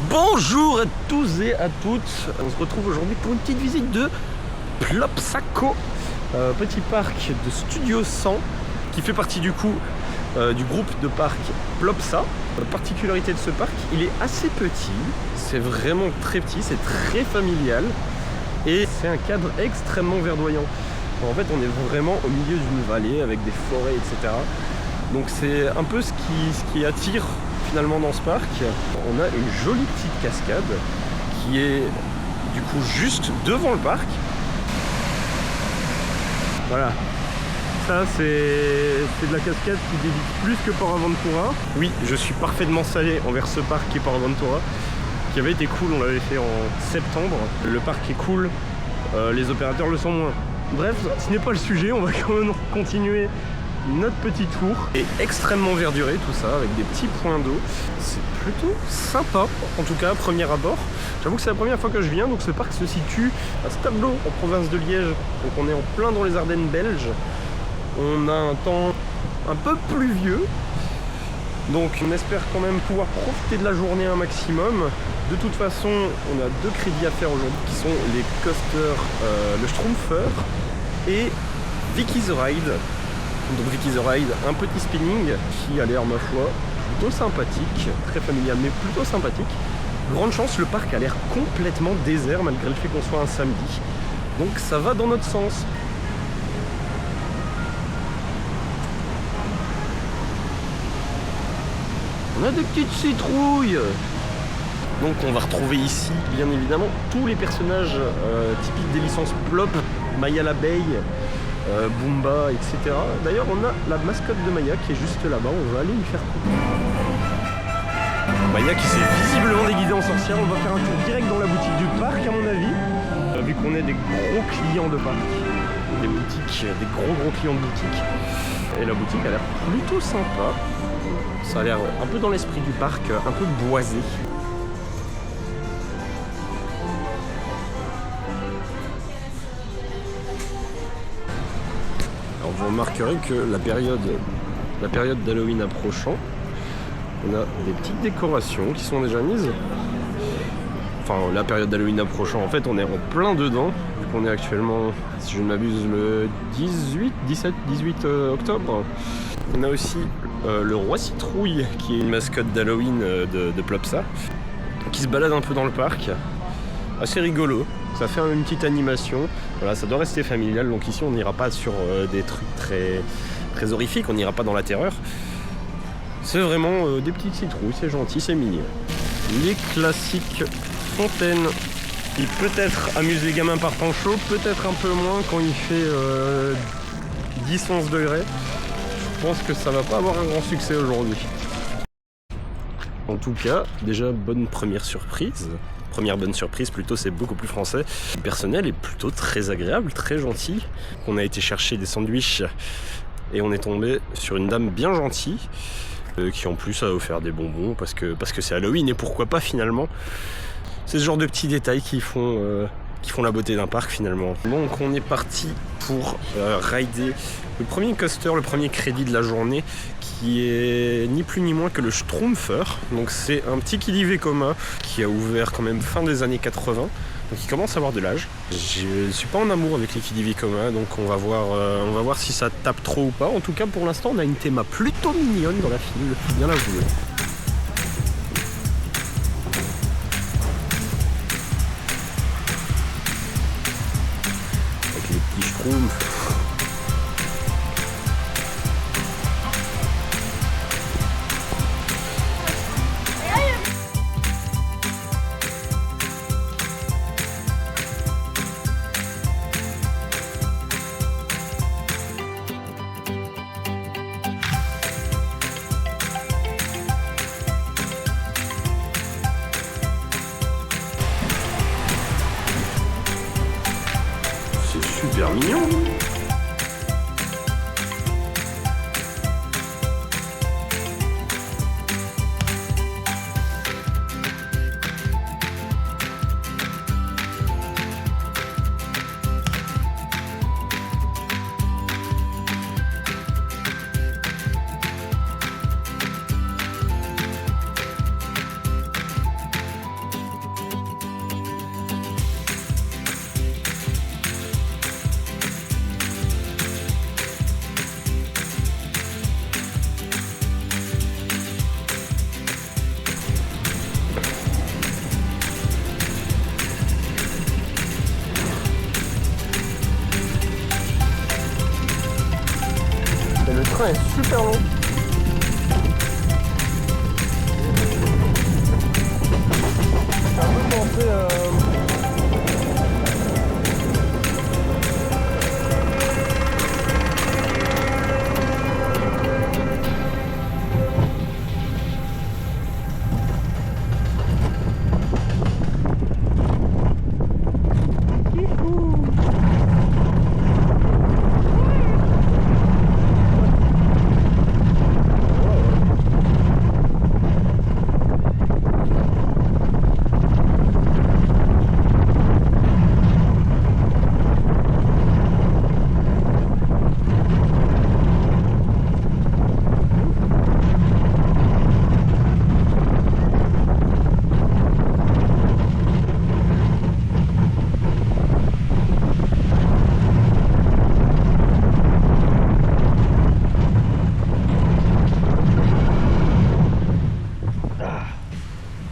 Bonjour à tous et à toutes. On se retrouve aujourd'hui pour une petite visite de Plopsaco, petit parc de Studio 100 qui fait partie du coup du groupe de parc Plopsa. La particularité de ce parc, il est assez petit, c'est vraiment très petit, c'est très familial et c'est un cadre extrêmement verdoyant. En fait, on est vraiment au milieu d'une vallée avec des forêts, etc. Donc c'est un peu ce qui attire finalement dans ce parc. On a une jolie petite cascade qui est du coup juste devant le parc. Voilà. Ça c'est de la cascade qui débite plus que Port Aventura. Oui, je suis parfaitement salé envers ce parc qui est Port Aventura, qui avait été cool, on l'avait fait en septembre. Le parc est cool, les opérateurs le sont moins. Bref, ce n'est pas le sujet, on va quand même continuer notre petit tour. Et extrêmement verduré tout ça, avec des petits points d'eau. C'est plutôt sympa, en tout cas, premier abord. J'avoue que c'est la première fois que je viens, donc ce parc se situe à Stablo, en province de Liège. Donc on est en plein dans les Ardennes belges. On a un temps un peu pluvieux. Donc on espère quand même pouvoir profiter de la journée un maximum. De toute façon, on a deux crédits à faire aujourd'hui qui sont les coasters, le Strumpfer et Vicky's Ride. Donc Vicky's Ride, un petit spinning qui a l'air, ma foi, plutôt sympathique, très familial mais plutôt sympathique. Grande chance, le parc a l'air complètement désert malgré le fait qu'on soit un samedi. Donc ça va dans notre sens. On a des petites citrouilles. Donc on va retrouver ici, bien évidemment, tous les personnages typiques des licences Plop, Maya l'abeille, Boomba, etc. D'ailleurs, on a la mascotte de Maya qui est juste là-bas. On va aller lui faire coucou. Maya qui s'est visiblement déguisée en sorcière. On va faire un tour direct dans la boutique du parc, à mon avis. Vu qu'on est des gros clients de parc. Des boutiques, des gros clients de boutique. Et la boutique a l'air plutôt sympa. Ça a l'air un peu dans l'esprit du parc, un peu boisé. Alors vous remarquerez que la période d'Halloween approchant, on a des petites décorations qui sont déjà mises. Enfin, la période d'Halloween approchant, en fait, on est en plein dedans, vu qu'on est actuellement, si je ne m'abuse, le 18 octobre. On a aussi le roi citrouille, qui est une mascotte d'Halloween de Plopsa, qui se balade un peu dans le parc. Assez rigolo, ça fait une petite animation. Voilà, ça doit rester familial, donc ici on n'ira pas sur des trucs très horrifiques, on n'ira pas dans la terreur. C'est vraiment des petites citrouilles, c'est gentil, c'est mignon. Les classiques fontaines qui peut-être amusent les gamins par temps chaud, peut-être un peu moins quand il fait 10-11 degrés. Je pense que ça va pas avoir un grand succès aujourd'hui. En tout cas, déjà bonne première surprise. Première bonne surprise plutôt, c'est beaucoup plus français. Le personnel est plutôt très agréable, très gentil. On a été chercher des sandwichs et on est tombé sur une dame bien gentille qui en plus a offert des bonbons parce que c'est Halloween et pourquoi pas finalement. C'est ce genre de petits détails qui font la beauté d'un parc finalement. Donc on est parti pour rider le premier coaster, le premier crédit de la journée, qui est ni plus ni moins que le Strumpfer. Donc c'est un petit Kili Vekoma qui a ouvert quand même fin des années 80, donc il commence à avoir de l'âge. Je ne suis pas en amour avec les Kili Vekoma, donc on va voir si ça tape trop ou pas. En tout cas pour l'instant on a une théma plutôt mignonne dans la file, faut bien l'avouer. Avec les petits Schtroumpfs. Super mignon.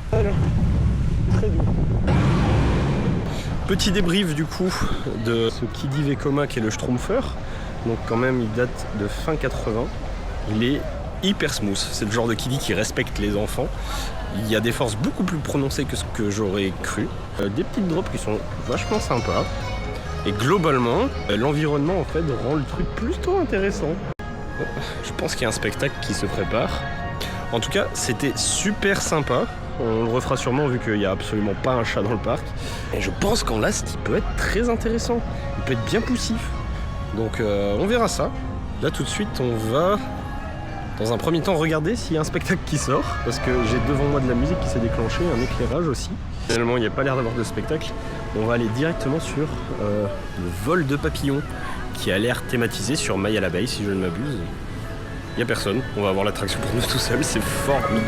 Très doux. Petit débrief du coup de ce Kiddy Vekoma qui est le Schtroumpfer. Donc quand même il date de fin 80. Il est hyper smooth. C'est le genre de Kiddy qui respecte les enfants. Il y a des forces beaucoup plus prononcées que ce que j'aurais cru. Des petites drops qui sont vachement sympas. Et globalement, l'environnement en fait rend le truc plutôt intéressant. Je pense qu'il y a un spectacle qui se prépare. En tout cas, c'était super sympa. On le refera sûrement vu qu'il n'y a absolument pas un chat dans le parc. Et je pense qu'en last, il peut être très intéressant. Il peut être bien poussif. Donc on verra ça. Là tout de suite, on va dans un premier temps regarder s'il y a un spectacle qui sort. Parce que j'ai devant moi de la musique qui s'est déclenchée, un éclairage aussi. Finalement, il n'y a pas l'air d'avoir de spectacle. On va aller directement sur le vol de papillons qui a l'air thématisé sur Maya l'abeille, si je ne m'abuse. Il n'y a personne, on va avoir l'attraction pour nous tout seul, c'est formidable.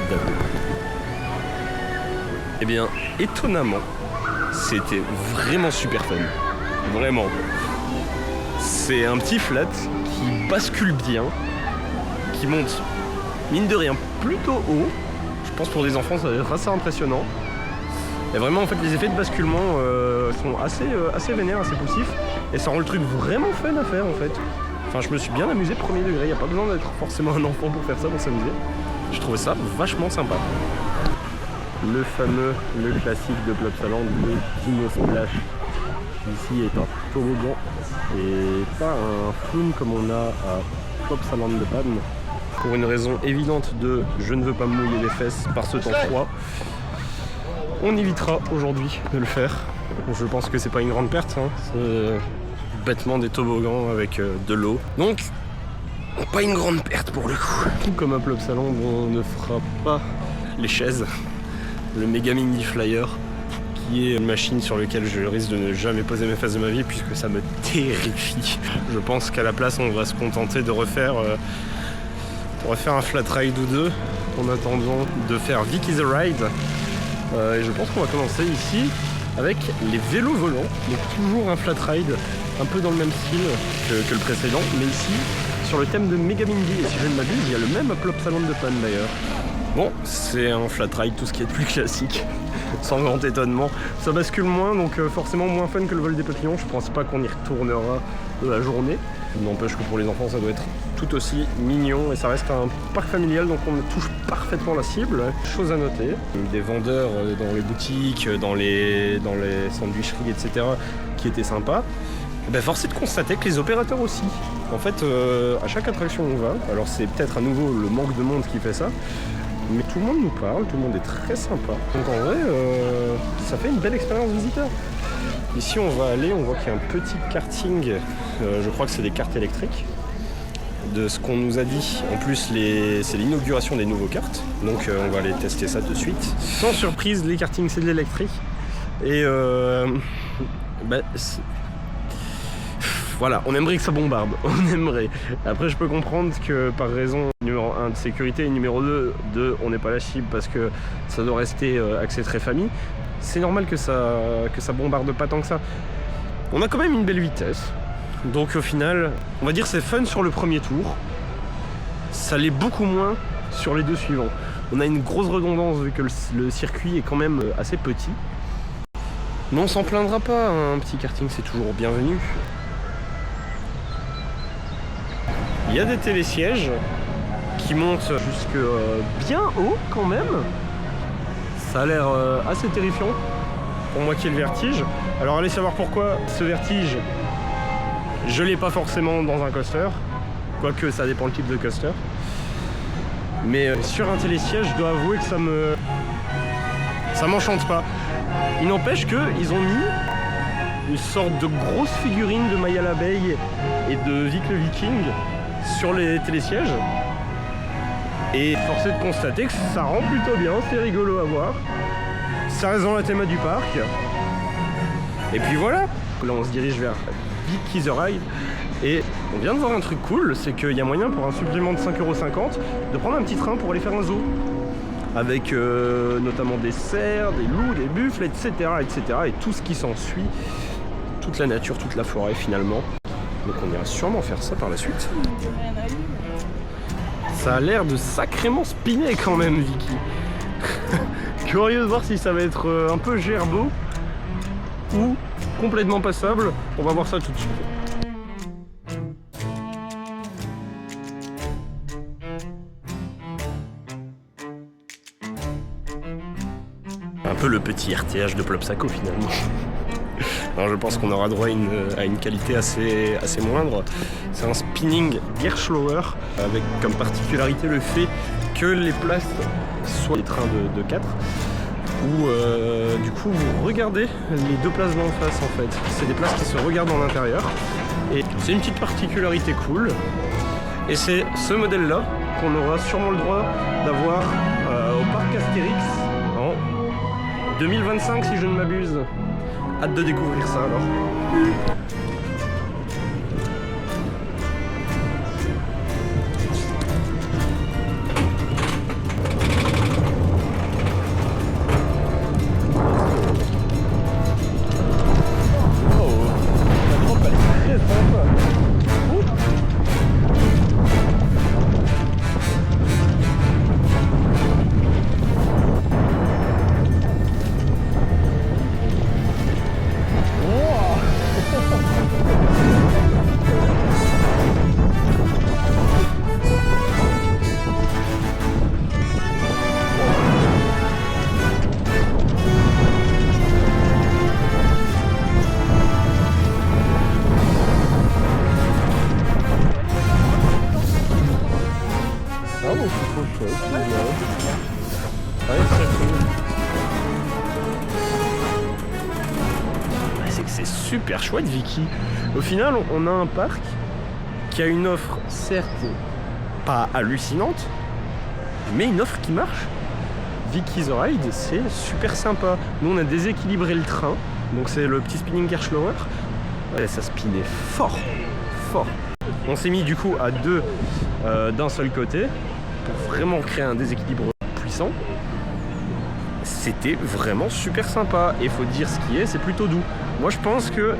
Eh bien, étonnamment, c'était vraiment super fun. Vraiment. C'est un petit flat qui bascule bien, qui monte, mine de rien, plutôt haut. Je pense pour des enfants, ça va être assez impressionnant. Et vraiment, en fait, les effets de basculement sont assez vénères, assez poussifs. Et ça rend le truc vraiment fun à faire, en fait. Enfin, je me suis bien amusé premier degré. Il n'y a pas besoin d'être forcément un enfant pour faire ça, pour s'amuser. Je trouvais ça vachement sympa. Le classique de Plopsaland, le Dino Splash. Ici est un toboggan et pas un flume comme on a à Plopsaland de Panne. Pour une raison évidente de je ne veux pas me mouiller les fesses par ce temps froid. On évitera aujourd'hui de le faire. Je pense que c'est pas une grande perte, hein. C'est bêtement des toboggans avec de l'eau. Donc, pas une grande perte pour le coup. Tout comme à Plopsaland, on ne fera pas les chaises. Le Mega Mini Flyer, qui est une machine sur laquelle je risque de ne jamais poser mes fesses de ma vie puisque ça me terrifie. Je pense qu'à la place, on va se contenter de refaire un flat ride ou deux en attendant de faire Vicky's Ride. Et je pense qu'on va commencer ici avec les vélos volants, donc toujours un flat ride un peu dans le même style que le précédent, mais ici sur le thème de Mega Mindy, et si je ne m'abuse, il y a le même à Plopsaland de Panne d'ailleurs. Bon, c'est un flat ride, tout ce qui est de plus classique, sans grand étonnement. Ça bascule moins, donc forcément moins fun que le vol des papillons. Je pense pas qu'on y retournera de la journée. N'empêche que pour les enfants, ça doit être tout aussi mignon et ça reste un parc familial, donc on touche parfaitement la cible. Chose à noter, des vendeurs dans les boutiques, dans les sandwicheries, etc. qui étaient sympas. Ben, force est de constater que les opérateurs aussi. En fait, à chaque attraction où on va, alors c'est peut-être à nouveau le manque de monde qui fait ça, mais tout le monde nous parle, tout le monde est très sympa. Donc en vrai, ça fait une belle expérience visiteur. Ici on va aller, on voit qu'il y a un petit karting, je crois que c'est des karts électriques. De ce qu'on nous a dit, en plus c'est l'inauguration des nouveaux karts, donc on va aller tester ça de suite. Sans surprise, les kartings c'est de l'électrique. Et voilà, on aimerait que ça bombarde, on aimerait. Après je peux comprendre que par raison numéro 1 de sécurité et numéro 2 de on n'est pas la cible parce que ça doit rester axé très famille, c'est normal que ça bombarde pas tant que ça. On a quand même une belle vitesse, donc au final, on va dire c'est fun sur le premier tour, ça l'est beaucoup moins sur les deux suivants. On a une grosse redondance vu que le circuit est quand même assez petit. Mais on s'en plaindra pas, hein. Un petit karting c'est toujours bienvenu. Il y a des télésièges qui montent jusque bien haut quand même. Ça a l'air assez terrifiant pour moi qui ai le vertige. Alors allez savoir pourquoi ce vertige, je l'ai pas forcément dans un coaster. Quoique ça dépend le type de coaster. Mais sur un télésiège, je dois avouer que ça m'enchante pas. Il n'empêche qu'ils ont mis une sorte de grosse figurine de Maya l'abeille et de Vic le Viking sur les télésièges. Et force est de constater que ça rend plutôt bien, c'est rigolo à voir. Ça reste dans la théma du parc. Et puis voilà. Là on se dirige vers Vicky's Ride. Et on vient de voir un truc cool, c'est qu'il y a moyen pour un supplément de 5,50 € de prendre un petit train pour aller faire un zoo. Avec notamment des cerfs, des loups, des buffles, etc. Et tout ce qui s'ensuit. Toute la nature, toute la forêt finalement. Donc on ira sûrement faire ça par la suite. Ça a l'air de sacrément spinner quand même, Vicky. Curieux de voir si ça va être un peu gerbeau ou complètement passable. On va voir ça tout de suite. Un peu le petit RTH de Plopsaco finalement. Alors je pense qu'on aura droit à une qualité assez moindre. C'est un spinning Gerschlauer avec comme particularité le fait que les places soient des trains de 4 où du coup vous regardez les deux places d'en face en fait. C'est des places qui se regardent en intérieur et c'est une petite particularité cool. Et c'est ce modèle là qu'on aura sûrement le droit d'avoir au parc Astérix en 2025 si je ne m'abuse. Hâte de découvrir ça alors. C'est super chouette Vicky. Au final on a un parc qui a une offre certes pas hallucinante mais une offre qui marche. Vicky's Ride c'est super sympa. Nous on a déséquilibré le train, donc c'est le petit spinning Gerschlauer. Ouais, ça spinait fort. On s'est mis du coup à deux d'un seul côté pour vraiment créer un déséquilibre puissant. C'était vraiment super sympa et faut dire ce qui est, c'est plutôt doux. Moi je pense que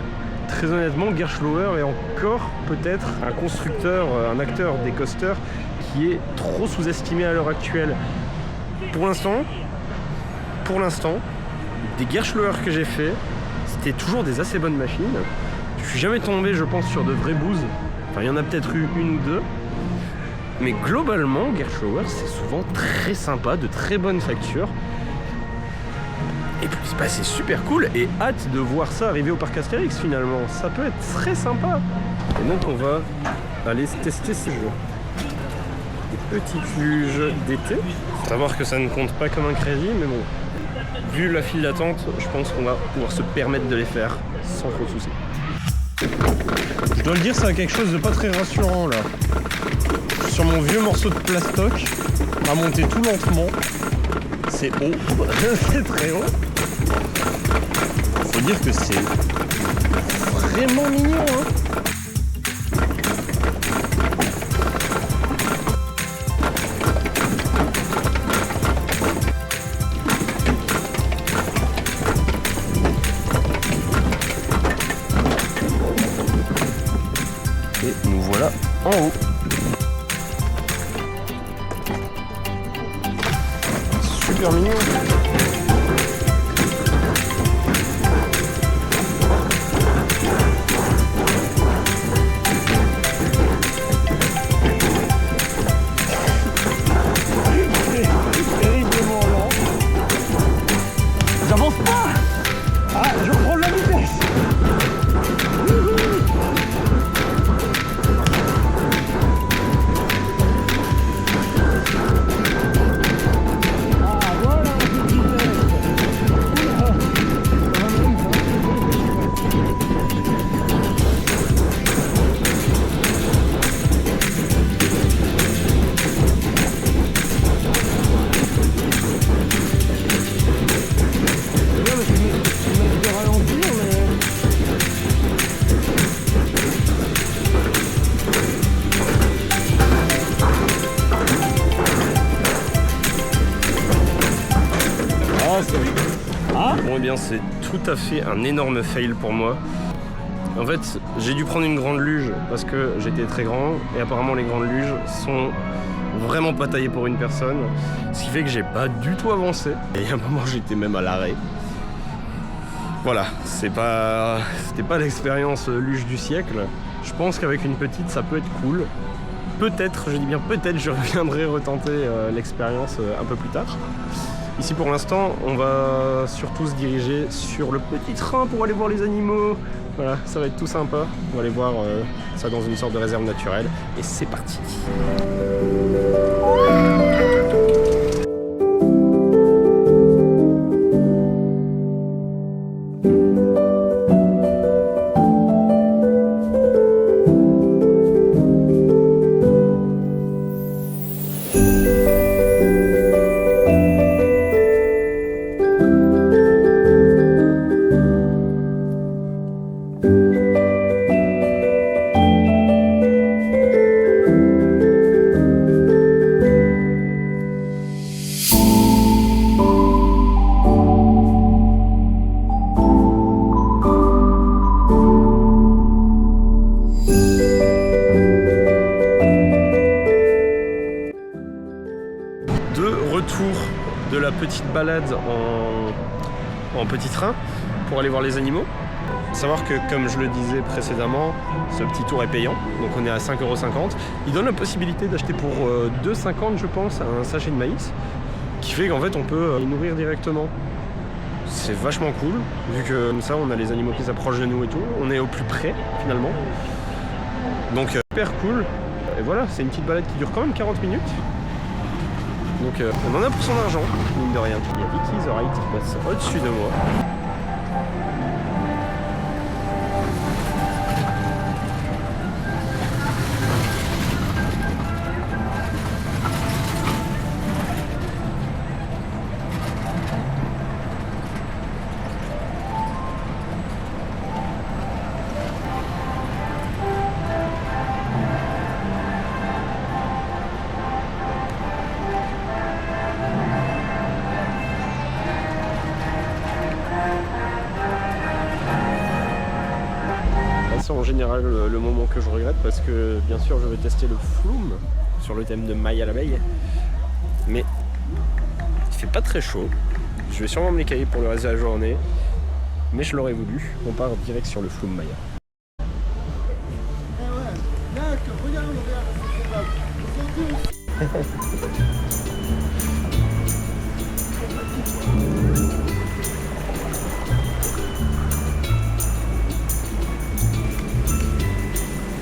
très honnêtement Gerschlauer est encore peut-être un constructeur, un acteur des coasters qui est trop sous-estimé à l'heure actuelle. Pour l'instant, des Gerschlauer que j'ai fait, c'était toujours des assez bonnes machines. Je suis jamais tombé je pense sur de vraies bouses. Enfin il y en a peut-être eu une ou deux. Mais globalement Gerschlauer c'est souvent très sympa, de très bonne facture. Et puis bah, c'est super cool et hâte de voir ça arriver au parc Astérix finalement. Ça peut être très sympa. Et donc on va aller tester ces jeux. Des petites luges d'été. Faut savoir que ça ne compte pas comme un crédit, mais bon. Vu la file d'attente, je pense qu'on va pouvoir se permettre de les faire sans trop de soucis. Je dois le dire, ça a quelque chose de pas très rassurant là. Sur mon vieux morceau de plastoc, à monter tout lentement. C'est haut, c'est très haut. Faut dire que c'est vraiment mignon, hein. Et nous voilà en haut. Super mignon. J'avance pas. Ah, je prends la vitesse. Bon et bien c'est tout à fait un énorme fail pour moi. En fait j'ai dû prendre une grande luge parce que j'étais très grand et apparemment les grandes luges sont vraiment pas taillé pour une personne, ce qui fait que j'ai pas du tout avancé. Et à un moment j'étais même à l'arrêt. Voilà, c'était pas l'expérience luge du siècle. Je pense qu'avec une petite ça peut être cool. Peut-être, je dis bien peut-être, je reviendrai retenter l'expérience un peu plus tard. Ici pour l'instant, on va surtout se diriger sur le petit train pour aller voir les animaux. Voilà, ça va être tout sympa. On va aller voir ça dans une sorte de réserve naturelle. Et c'est parti. De la petite balade en petit train pour aller voir les animaux. Faut savoir que, comme je le disais précédemment, ce petit tour est payant, donc on est à 5,50 €. Il donne la possibilité d'acheter pour 2,50 € je pense un sachet de maïs, qui fait qu'en fait on peut les nourrir directement. C'est vachement cool, vu que comme ça on a les animaux qui s'approchent de nous et tout, on est au plus près finalement. Donc super cool. Et voilà, c'est une petite balade qui dure quand même 40 minutes. Donc on en a pour son argent, mine de rien. Il y a Vicky The Right qui passe au-dessus de moi. En général le moment que je regrette parce que bien sûr je vais tester le Flume sur le thème de Maille à l'abeille, mais il fait pas très chaud. Je vais sûrement me les cailler pour le reste de la journée, mais je l'aurais voulu. On part direct sur le Flume Maya.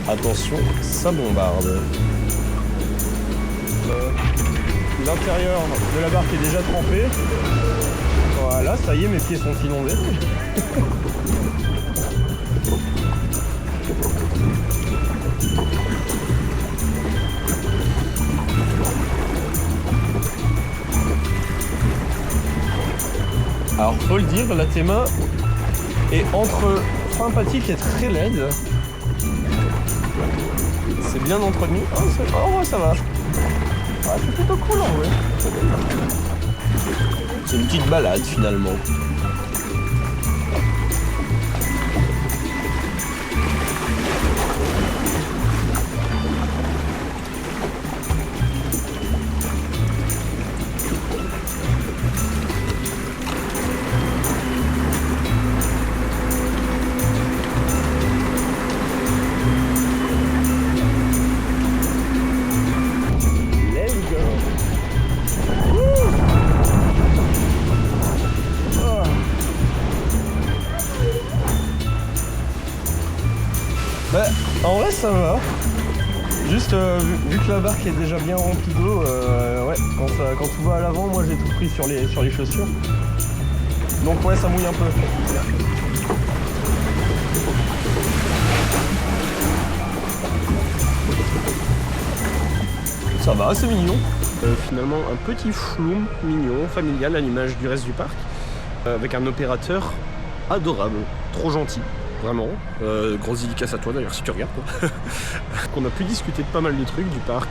Attention, ça bombarde. L'intérieur de la barque est déjà trempé. Voilà, ça y est, mes pieds sont inondés. Alors, faut le dire, la Théma est entre sympathique et très laide. C'est bien entretenu. Oh, ça va. Ah, c'est plutôt cool en vrai. C'est une petite balade finalement. En vrai ça va, juste vu que la barque est déjà bien remplie d'eau, ouais, quand tout va à l'avant, moi j'ai tout pris sur les chaussures. Donc ouais, ça mouille un peu. Ça va, c'est mignon. Finalement un petit Flume mignon, familial à l'image du reste du parc, avec un opérateur adorable, trop gentil. Vraiment, grosse dédicace à toi d'ailleurs si tu regardes. On a pu discuter de pas mal de trucs du parc,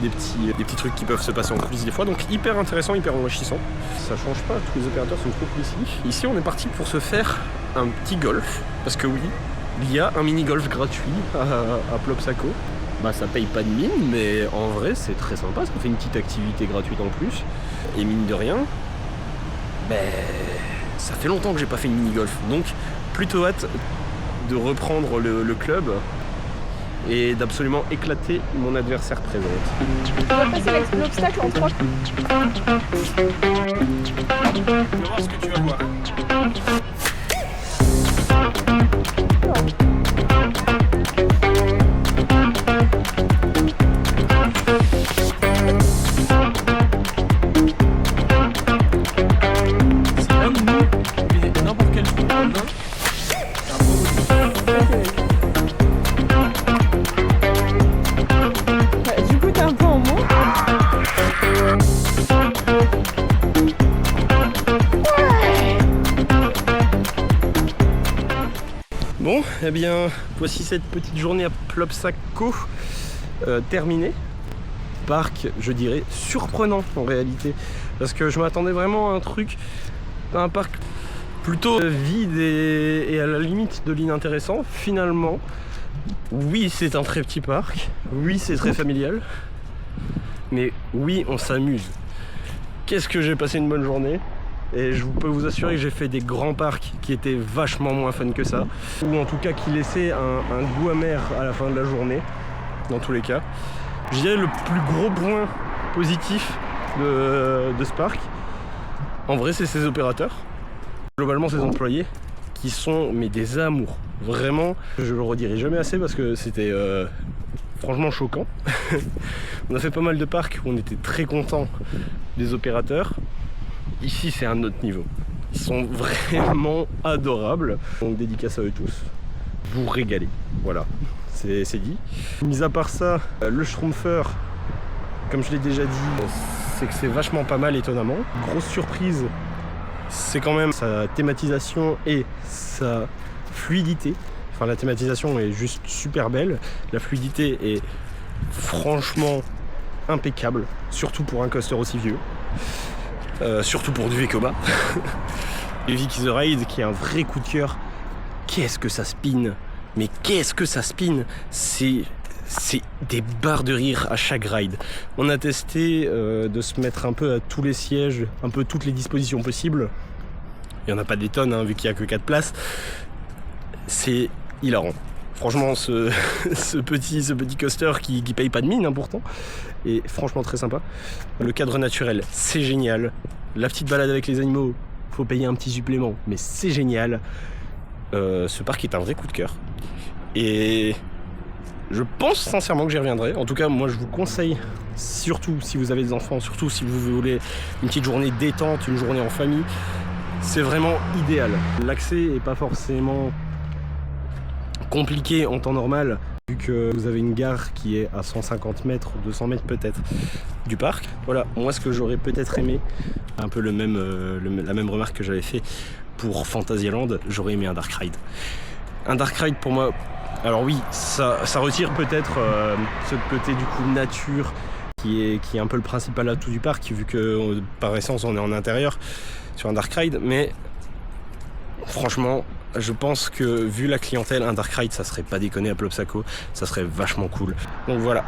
des petits trucs qui peuvent se passer en coulisses des fois, donc hyper intéressant, hyper enrichissant. Ça change pas, tous les opérateurs sont trop cool ici. Ici on est parti pour se faire un petit golf, parce que oui, il y a un mini golf gratuit à Plopsaco. bah ça paye pas de mine, mais en vrai c'est très sympa, ça fait une petite activité gratuite en plus. Et mine de rien, ben ça fait longtemps que j'ai pas fait une mini-golf, donc plutôt hâte de reprendre le club et d'absolument éclater mon adversaire présente. On va passer l'obstacle en 3. Tu vas voir ce que tu vas voir. Bon, eh bien, voici cette petite journée à Plopsaco terminée. Parc, je dirais, surprenant en réalité. Parce que je m'attendais vraiment à un parc plutôt vide et à la limite de l'inintéressant. Finalement, oui, c'est un très petit parc. Oui, c'est très familial. Mais oui, on s'amuse. Qu'est-ce que j'ai passé une bonne journée? Et je peux vous assurer que j'ai fait des grands parcs qui étaient vachement moins fun que ça, ou en tout cas qui laissaient un goût amer à la fin de la journée, dans tous les cas. Je dirais le plus gros point positif de ce parc, en vrai, c'est ses opérateurs, globalement ses employés, qui sont mais des amours. Vraiment, je le redirai jamais assez parce que c'était franchement choquant. On a fait pas mal de parcs où on était très contents des opérateurs. Ici, c'est un autre niveau. Ils sont vraiment adorables. Donc, dédicace à eux tous. Vous régalez. Voilà, c'est dit. Mis à part ça, le Schtroumpfer, comme je l'ai déjà dit, c'est que c'est vachement pas mal étonnamment. Grosse surprise, c'est quand même sa thématisation et sa fluidité. Enfin, la thématisation est juste super belle. La fluidité est franchement impeccable, surtout pour un coaster aussi vieux. Surtout pour du Vekoma. Le Vicky the Ride qui est un vrai coup de cœur. Qu'est-ce que ça spin? Mais qu'est-ce que ça spin? C'est des barres de rire à chaque ride. On a testé de se mettre un peu à tous les sièges, un peu toutes les dispositions possibles. Il n'y en a pas des tonnes hein, vu qu'il n'y a que 4 places. C'est hilarant. Franchement, ce petit coaster qui paye pas de mine hein, pourtant, est franchement très sympa. Le cadre naturel, c'est génial. La petite balade avec les animaux, faut payer un petit supplément, mais c'est génial. Ce parc est un vrai coup de cœur. Et je pense sincèrement que j'y reviendrai. En tout cas, moi je vous conseille, surtout si vous avez des enfants, surtout si vous voulez une petite journée détente, une journée en famille, c'est vraiment idéal. L'accès est pas forcément compliqué en temps normal vu que vous avez une gare qui est à 150 mètres, 200 mètres peut-être du parc. Voilà, moi ce que j'aurais peut-être aimé, un peu la même remarque que j'avais fait pour Fantasyland, j'aurais aimé un Dark Ride. Un Dark Ride pour moi, alors oui, ça retire peut-être ce côté du coup nature qui est un peu le principal atout du parc vu que par essence on est en intérieur sur un Dark Ride, mais franchement je pense que vu la clientèle, un Dark Ride ça serait pas déconné à Plopsaco, ça serait vachement cool. Donc voilà,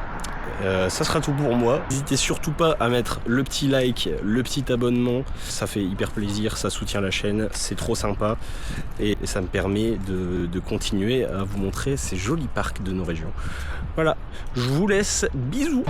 ça sera tout pour moi. N'hésitez surtout pas à mettre le petit like, le petit abonnement, ça fait hyper plaisir, ça soutient la chaîne, c'est trop sympa et ça me permet de continuer à vous montrer ces jolis parcs de nos régions. Voilà, je vous laisse, bisous.